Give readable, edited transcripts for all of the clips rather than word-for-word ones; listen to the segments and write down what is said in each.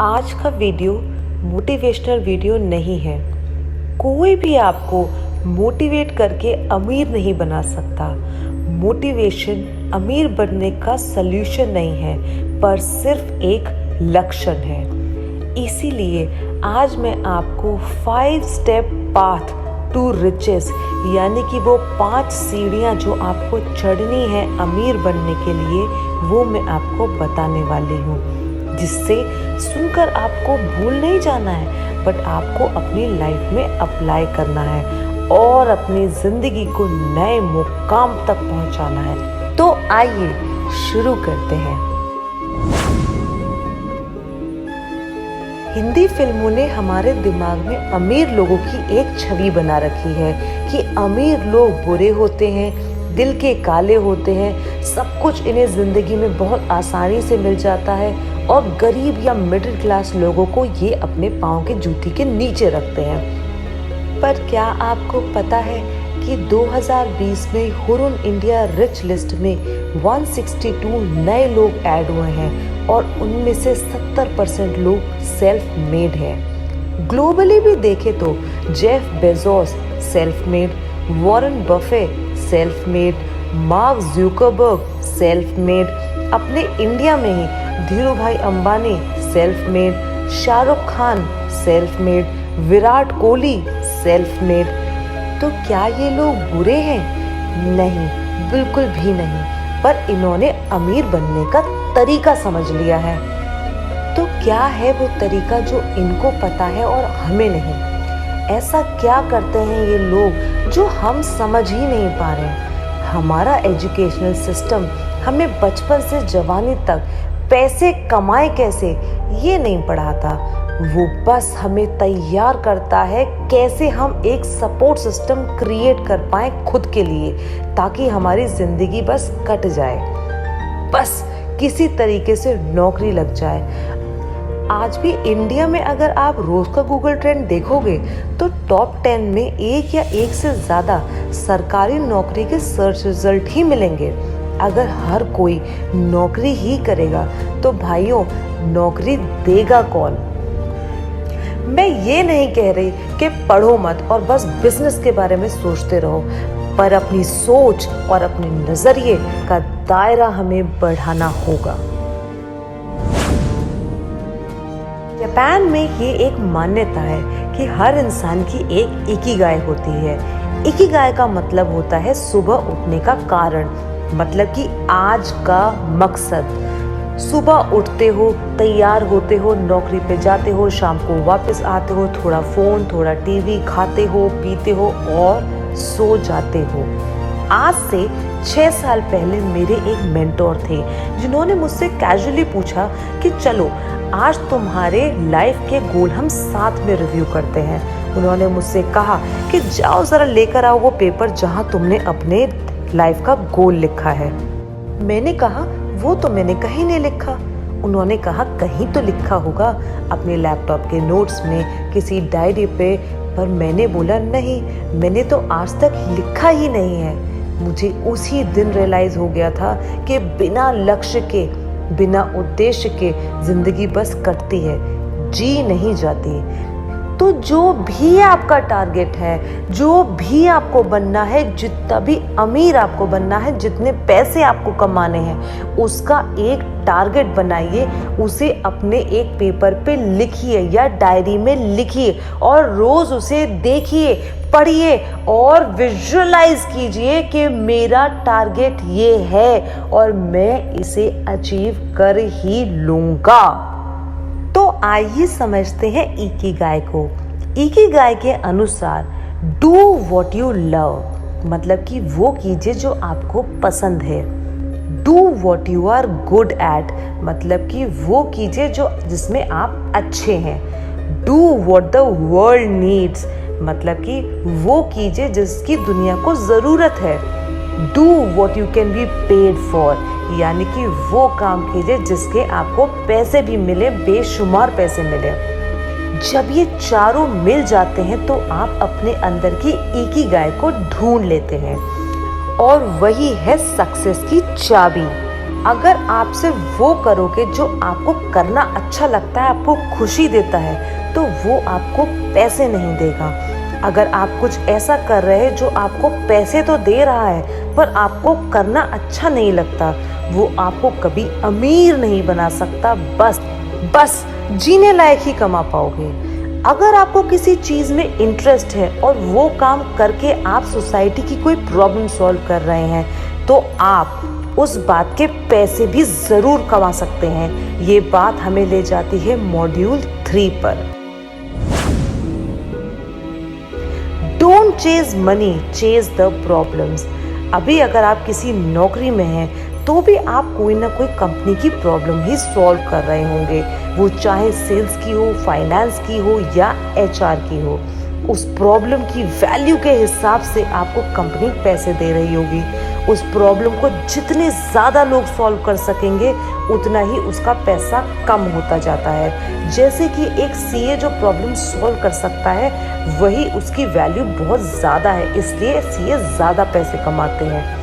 आज का video motivational video नहीं है। कोई भी आपको मोटिवेट करके अमीर नहीं बना सकता। मोटिवेशन अमीर बनने का सल्यूशन नहीं है, पर सिर्फ एक लक्षण है। इसीलिए आज मैं आपको 5 स्टेप पाथ टू रिचेस यानी कि वो 5 सीढ़ियाँ जो आपको चढ़नी है अमीर बनने के लिए, वो मैं आपको बताने वाली हूँ, जिससे सुनकर आपको भूल नहीं जाना है, बट आपको अपनी लाइफ में अप्लाई करना है और अपनी ज़िंदगी को नए मुकाम तक पहुंचाना है। तो आइए शुरू करते हैं। हिंदी फिल्मों ने हमारे दिमाग में अमीर लोगों की एक छवि बना रखी है कि अमीर लोग बुरे होते हैं, दिल के काले होते हैं, सब कुछ इन्हें ज़िंदगी में बहुत आसानी से मिल जाता है और गरीब या मिडिल क्लास लोगों को ये अपने पाँव के जूती के नीचे रखते हैं। पर क्या आपको पता है कि 2020 में हुरुन इंडिया रिच लिस्ट में 162 नए लोग ऐड हुए हैं और उनमें से 70% लोग सेल्फ मेड हैं। ग्लोबली भी देखें तो Jeff Bezos self made, Warren Buffett self made, mark Zuckerberg self made, अपने इंडिया में ही धीरू भाई Ambani self made, Shahrukh Khan self made, Virat Kohli self made. तो क्या ये लोग बुरे हैं? नहीं, बिल्कुल भी नहीं, पर इन्होंने अमीर बनने का तरीका समझ लिया है। तो क्या है वो तरीका जो इनको पता है और हमें नहीं? ऐसा क्या करते हैं ये लोग जो हम समझ ही नहीं पा रहे हैं? हमारा एजुकेशनल सिस्टम हमें बचपन से जवानी तक पैसे कमाए कैसे ये नहीं पढ़ाता। वो बस हमें तैयार करता है कैसे हम एक सपोर्ट सिस्टम क्रिएट कर पाए खुद के लिए, ताकि हमारी ज़िंदगी बस कट जाए, बस किसी तरीके से नौकरी लग जाए। आज भी इंडिया में अगर आप रोज का गूगल ट्रेंड देखोगे तो टॉप 10 में एक या एक से ज़्यादा सरकारी नौकरी के सर्च रिजल्ट ही मिलेंगे। अगर हर कोई नौकरी ही करेगा तो भाइयों नौकरी देगा कौन? मैं ये नहीं कह रही कि पढ़ो मत और बस बिजनेस के बारे में सोचते रहो, पर अपनी सोच और अपने नजरिए का दायरा हमें बढ़ाना होगा। जापान में ये एक मान्यता है कि हर इंसान की एक इकिगाई होती है। इकिगाई का मतलब होता है सुबह उठने का कारण, मतलब कि आज का मकसद। सुबह उठते हो, तैयार होते हो, नौकरी पे जाते हो, शाम को वापस आते हो, थोड़ा फोन, थोड़ा टीवी, खाते हो, पीते हो और सो जाते हो। आज से 6 साल पहले मेरे एक मेंटोर थे जिन्होंने मुझसे कैजुअली पूछा कि चलो आज तुम्हारे लाइफ के गोल हम साथ में रिव्यू करते हैं। उन्होंने मुझसे कहा कि जाओ ज़रा लेकर आओ वो पेपर जहां तुमने अपने लाइफ का गोल लिखा है। मैंने कहा वो तो मैंने कहीं नहीं लिखा। उन्होंने कहा कहीं तो लिखा होगा, अपने लैपटॉप के नोट्स में, किसी डायरी पे। पर मैंने बोला नहीं, मैंने तो आज तक लिखा ही नहीं है। मुझे उसी दिन रियलाइज हो गया था कि बिना लक्ष्य के, बिना उद्देश्य के जिंदगी बस कटती है, जी नहीं जाती। तो जो भी आपका टारगेट है, जो भी आपको बनना है, जितना भी अमीर आपको बनना है, जितने पैसे आपको कमाने हैं, उसका एक टारगेट बनाइए, उसे अपने एक पेपर पे लिखिए या डायरी में लिखिए और रोज उसे देखिए, पढ़िए और विजुअलाइज कीजिए कि मेरा टारगेट ये है और मैं इसे अचीव कर ही लूंगा। तो आइए समझते हैं इकिगाई को। इकिगाई के अनुसार डू व्हाट यू लव, मतलब कि वो कीजिए जो आपको पसंद है। Do what you are good at, मतलब कि वो कीजिए जिसमें आप अच्छे हैं। Do what the world needs, मतलब कि वो कीजिए जिसकी दुनिया को ज़रूरत है। Do what you can be paid for, यानी कि वो काम कीजिए जिसके आपको पैसे भी मिले, बेशुमार पैसे मिले। जब ये चारों मिल जाते हैं तो आप अपने अंदर की इकिगाई को ढूंढ लेते हैं और वही है सक्सेस की चाबी। अगर आप सिर्फ वो करोगे जो आपको करना अच्छा लगता है, आपको खुशी देता है, तो वो आपको पैसे नहीं देगा। अगर आप कुछ ऐसा कर रहे हैं जो आपको पैसे तो दे रहा है पर आपको करना अच्छा नहीं लगता, वो आपको कभी अमीर नहीं बना सकता, बस जीने लायक ही कमा पाओगे। अगर आपको किसी चीज़ में इंटरेस्ट है और वो काम करके आप सोसाइटी की कोई प्रॉब्लम सॉल्व कर रहे हैं, तो आप उस बात के पैसे भी ज़रूर कमा सकते हैं। ये बात हमें ले जाती है मॉड्यूल 3 पर। Don't chase money, chase the problems. अभी अगर आप किसी नौकरी में हैं तो भी आप कोई ना कोई कंपनी की प्रॉब्लम ही सॉल्व कर रहे होंगे, वो चाहे सेल्स की हो, फाइनेंस की हो या HR की हो। उस प्रॉब्लम की वैल्यू के हिसाब से आपको कंपनी पैसे दे रही होगी। उस प्रॉब्लम को जितने ज़्यादा लोग सॉल्व कर सकेंगे उतना ही उसका पैसा कम होता जाता है। जैसे कि एक CA जो प्रॉब्लम सॉल्व कर सकता है, वही उसकी वैल्यू बहुत ज़्यादा है, इसलिए CA ज़्यादा पैसे कमाते हैं।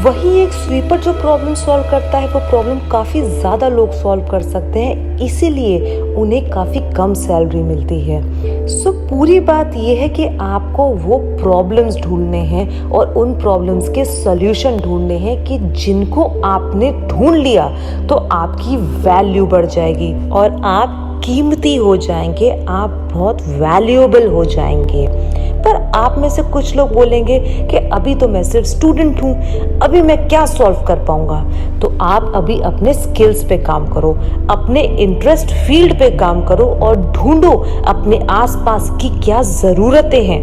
वही एक स्वीपर जो प्रॉब्लम सॉल्व करता है, वो प्रॉब्लम काफ़ी ज़्यादा लोग सॉल्व कर सकते हैं, इसीलिए उन्हें काफ़ी कम सैलरी मिलती है। सो पूरी बात ये है कि आपको वो प्रॉब्लम्स ढूंढने हैं और उन प्रॉब्लम्स के सॉल्यूशन ढूंढने हैं कि जिनको आपने ढूंढ लिया तो आपकी वैल्यू बढ़ जाएगी और आप कीमती हो जाएंगे, आप बहुत वैल्यूएबल हो जाएंगे। पर आप में से कुछ लोग बोलेंगे कि अभी तो मैं सिर्फ स्टूडेंट हूँ, अभी मैं क्या सॉल्व कर पाऊंगा। तो आप अभी अपने स्किल्स पे काम करो, अपने इंटरेस्ट फील्ड पे काम करो और ढूंढो अपने आसपास की क्या ज़रूरतें हैं।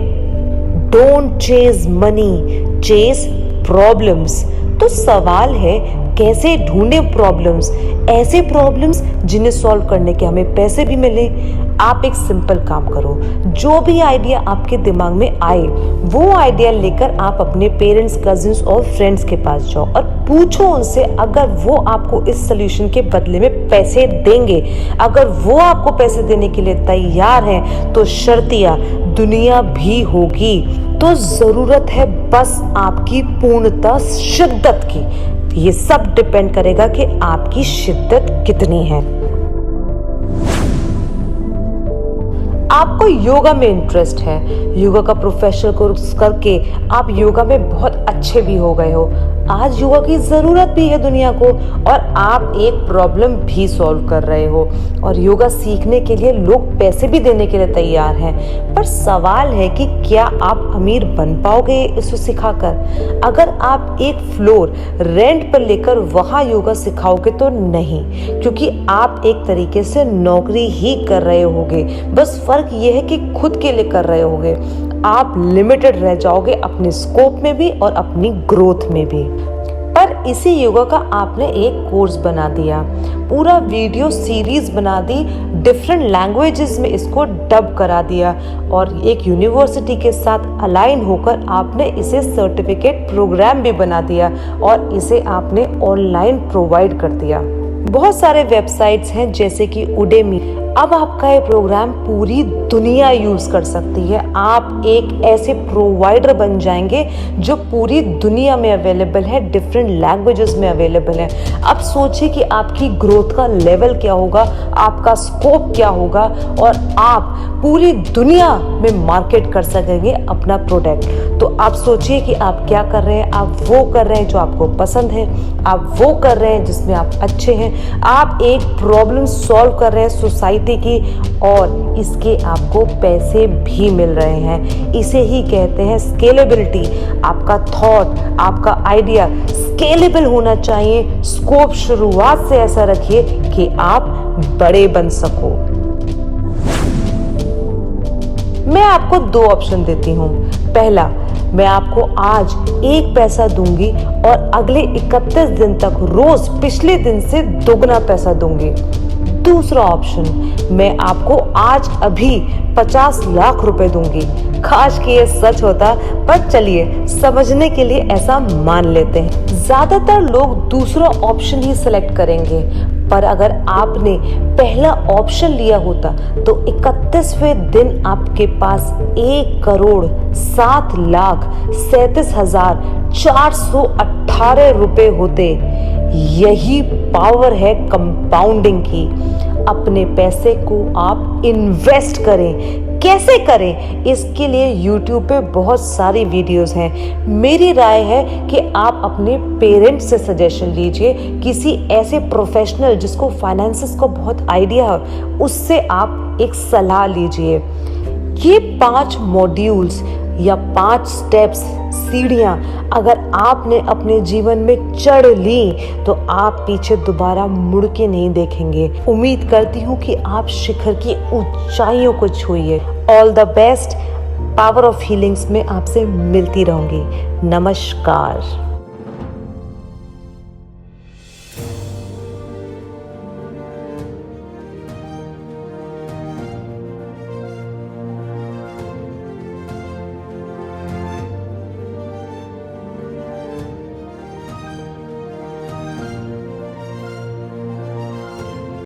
Don't chase money, chase problems. तो सवाल है, कैसे ढूंढे प्रॉब्लम्स, ऐसे प्रॉब्लम्स जिन्हें सॉल्व करने के हमें पैसे भी मिले। आप एक सिंपल काम करो, जो भी आइडिया आपके दिमाग में आए वो आइडिया लेकर आप अपने पेरेंट्स, कजिन्स और फ्रेंड्स के पास जाओ और पूछो उनसे, अगर वो आपको इस सोल्यूशन के बदले में पैसे देंगे, अगर वो आपको पैसे देने के लिए तैयार हैं, तो शर्तिया दुनिया भी होगी। तो ज़रूरत है बस आपकी पूर्णतः शिद्दत की। ये सब डिपेंड करेगा कि आपकी शिद्दत कितनी है। आपको योगा में इंटरेस्ट है, योगा का प्रोफेशनल कोर्स करके आप योगा में बहुत अच्छे भी हो गए हो, आज योगा की ज़रूरत भी है दुनिया को और आप एक प्रॉब्लम भी सॉल्व कर रहे हो और योगा सीखने के लिए लोग पैसे भी देने के लिए तैयार हैं। पर सवाल है कि क्या आप अमीर बन पाओगे इसको सिखाकर? अगर आप एक फ्लोर रेंट पर लेकर वहाँ योगा सिखाओगे तो नहीं, क्योंकि आप एक तरीके से नौकरी ही कर रहे होगे, बस फर्क ये है कि खुद के लिए कर रहे होगे। आप लिमिटेड रह जाओगे अपने स्कोप में भी और अपनी ग्रोथ में भी। पर इसी योगा का आपने एक कोर्स बना दिया, पूरा वीडियो सीरीज बना दी, डिफरेंट लैंग्वेजेस में इसको डब करा दिया और एक यूनिवर्सिटी के साथ अलाइन होकर आपने इसे सर्टिफिकेट प्रोग्राम भी बना दिया और इसे आपने ऑनलाइन प्रोवाइड कर दिया। बहुत सारे वेबसाइट्स हैं जैसे कि उडेमी। अब आपका ये प्रोग्राम पूरी दुनिया यूज़ कर सकती है। आप एक ऐसे प्रोवाइडर बन जाएंगे जो पूरी दुनिया में अवेलेबल है, डिफरेंट लैंग्वेजेस में अवेलेबल है। अब सोचिए कि आपकी ग्रोथ का लेवल क्या होगा, आपका स्कोप क्या होगा और आप पूरी दुनिया में मार्केट कर सकेंगे अपना प्रोडक्ट। तो आप सोचिए कि आप क्या कर रहे हैं, आप वो कर रहे हैं जो आपको पसंद है, आप वो कर रहे हैं जिसमें आप अच्छे हैं, आप एक प्रॉब्लम सॉल्व कर रहे हैं सोसाइटी की और इसके आपको पैसे भी मिल रहे हैं। इसे ही कहते हैं स्केलेबिलिटी। आपका थॉट, आपका आइडिया स्केलेबल होना चाहिए। स्कोप शुरुआत से ऐसा रखिए कि आप बड़े बन सको। मैं आपको 2 ऑप्शन देती हूँ। पहला, मैं आपको आज 1 पैसा दूंगी और अगले 31 दिन तक रोज पिछले दिन से दोगुना पैसा दूंगी। दूसरा ऑप्शन, मैं आपको आज अभी 50 लाख रुपए दूंगी। काश कि ये सच होता, पर चलिए समझने के लिए ऐसा मान लेते हैं। ज्यादातर लोग दूसरा ऑप्शन ही सिलेक्ट करेंगे, पर अगर आपने पहला ऑप्शन लिया होता तो 31वें दिन आपके पास 1,07,37,418 रुपए होते। यही पावर है कंपाउंडिंग की। अपने पैसे को आप इन्वेस्ट करें। कैसे करें, इसके लिए YouTube पे बहुत सारी वीडियोस हैं। मेरी राय है कि आप अपने पेरेंट्स से सजेशन लीजिए, किसी ऐसे प्रोफेशनल जिसको फाइनेंसेस को बहुत आइडिया हो, उससे आप एक सलाह लीजिए। ये 5 मॉड्यूल्स या 5 स्टेप्स, सीढ़ियाँ अगर आपने अपने जीवन में चढ़ ली तो आप पीछे दोबारा मुड़ के नहीं देखेंगे। उम्मीद करती हूँ कि आप शिखर की ऊंचाइयों को छूइए। All the best. Power of healings में आपसे मिलती रहूंगी। नमस्कार।